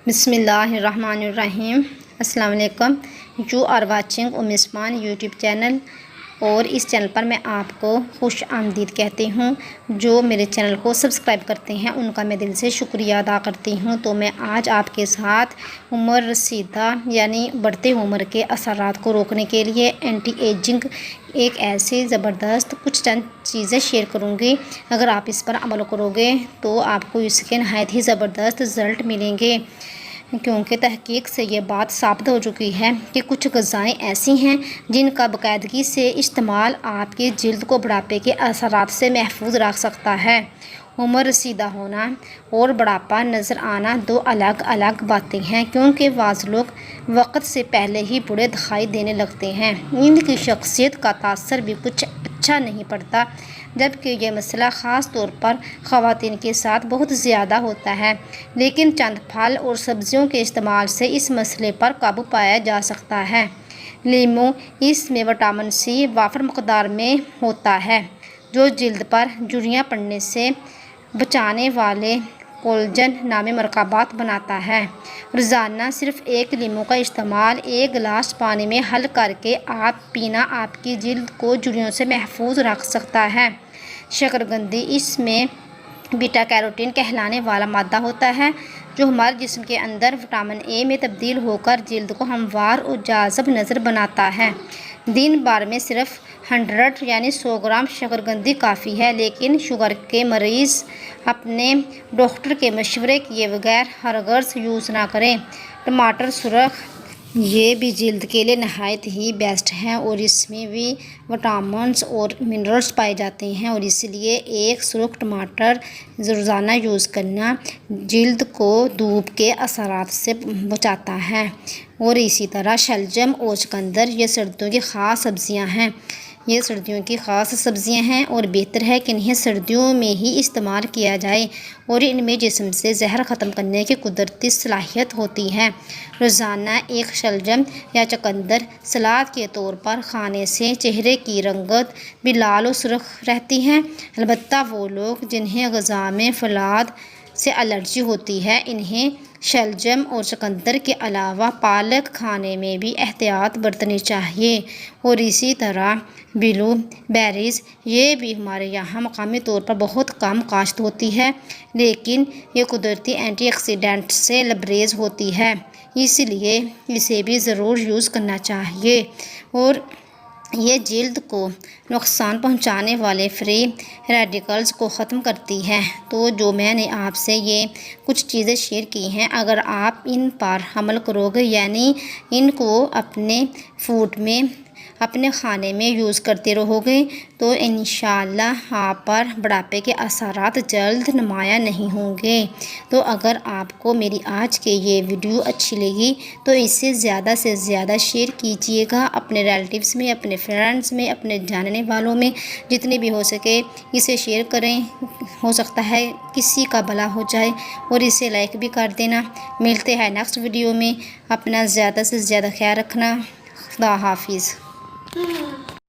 بسم اللہ الرحمن الرحیم۔ السلام علیکم۔ یو آر واچنگ ام عثمان یوٹیوب چینل، اور اس چینل پر میں آپ کو خوش آمدید کہتی ہوں۔ جو میرے چینل کو سبسکرائب کرتے ہیں ان کا میں دل سے شکریہ ادا کرتی ہوں۔ تو میں آج آپ کے ساتھ عمر رسیدہ یعنی بڑھتے عمر کے اثرات کو روکنے کے لیے اینٹی ایجنگ ایک ایسی زبردست چند چیزیں شیئر کروں گی۔ اگر آپ اس پر عمل کرو گے تو آپ کو اس کے نہایت ہی زبردست رزلٹ ملیں گے، کیونکہ تحقیق سے یہ بات ثابت ہو چکی ہے کہ کچھ غذائیں ایسی ہیں جن کا باقاعدگی سے استعمال آپ کی جلد کو بڑھاپے کے اثرات سے محفوظ رکھ سکتا ہے۔ عمر رسیدہ ہونا اور بڑھاپا نظر آنا دو الگ الگ باتیں ہیں، کیونکہ بعض لوگ وقت سے پہلے ہی بوڑھے دکھائی دینے لگتے ہیں۔ ان کی شخصیت کا تاثر بھی کچھ اچھا نہیں پڑتا، جبکہ یہ مسئلہ خاص طور پر خواتین کے ساتھ بہت زیادہ ہوتا ہے۔ لیکن چند پھل اور سبزیوں کے استعمال سے اس مسئلے پر قابو پایا جا سکتا ہے۔ لیموں، اس میں وٹامن سی وافر مقدار میں ہوتا ہے، جو جلد پر جھریاں پڑنے سے بچانے والے کولاجن نامی مرکبات بناتا ہے۔ روزانہ صرف ایک لیموں کا استعمال ایک گلاس پانی میں حل کر کے پینا آپ کی جلد کو جھریوں سے محفوظ رکھ سکتا ہے۔ شکرقندی، اس میں بیٹا کیروٹین کہلانے والا مادہ ہوتا ہے، جو ہمارے جسم کے اندر وٹامن اے میں تبدیل ہو کر جلد کو ہموار اور جاذب نظر بناتا ہے۔ دن بھر میں صرف 100 گرام شکرقندی کافی ہے، لیکن شوگر کے مریض اپنے ڈاکٹر کے مشورے کیے بغیر ہرگز یوز نہ کریں۔ ٹماٹر سرخ، یہ بھی جلد کے لیے نہایت ہی بیسٹ ہے، اور اس میں بھی وٹامنز اور منرلز پائے جاتے ہیں، اور اس لیے ایک سرخ ٹماٹر روزانہ یوز کرنا جلد کو دھوپ کے اثرات سے بچاتا ہے۔ اور اسی طرح شلجم اور چقندر، یہ سردیوں کی خاص سبزیاں ہیں اور بہتر ہے کہ انہیں سردیوں میں ہی استعمال کیا جائے، اور ان میں جسم سے زہر ختم کرنے کی قدرتی صلاحیت ہوتی ہے۔ روزانہ ایک شلجم یا چقندر سلاد کے طور پر کھانے سے چہرے کی رنگت بھی لال و سرخ رہتی ہے۔ البتہ وہ لوگ جنہیں غذا میں فولاد سے الرجی ہوتی ہے، انہیں شلجم اور چقندر کے علاوہ پالک کھانے میں بھی احتیاط برتنی چاہیے۔ اور اسی طرح بلو بیریز، یہ بھی ہمارے یہاں مقامی طور پر بہت کم کاشت ہوتی ہے، لیکن یہ قدرتی اینٹی آکسیڈنٹ سے لبریز ہوتی ہے، اس لیے اسے بھی ضرور یوز کرنا چاہیے۔ اور یہ جلد کو نقصان پہنچانے والے فری ریڈیکلز کو ختم کرتی ہے۔ تو جو میں نے آپ سے یہ کچھ چیزیں شیئر کی ہیں، اگر آپ ان پر عمل کرو گے، یعنی ان کو اپنے فوڈ میں، اپنے کھانے میں یوز کرتے رہو گے، تو انشاءاللہ آپ پر بڑھاپے کے اثرات جلد نمایاں نہیں ہوں گے۔ تو اگر آپ کو میری آج کی یہ ویڈیو اچھی لگی تو اسے زیادہ سے زیادہ شیئر کیجیے گا اپنے ریلیٹیوز میں، اپنے فرینڈز میں، اپنے جاننے والوں میں، جتنے بھی ہو سکے اسے شیئر کریں۔ ہو سکتا ہے کسی کا بھلا ہو جائے، اور اسے لائک بھی کر دینا۔ ملتے ہیں نیکسٹ ویڈیو میں، اپنا زیادہ سے زیادہ خیال رکھنا۔ خدا حافظ۔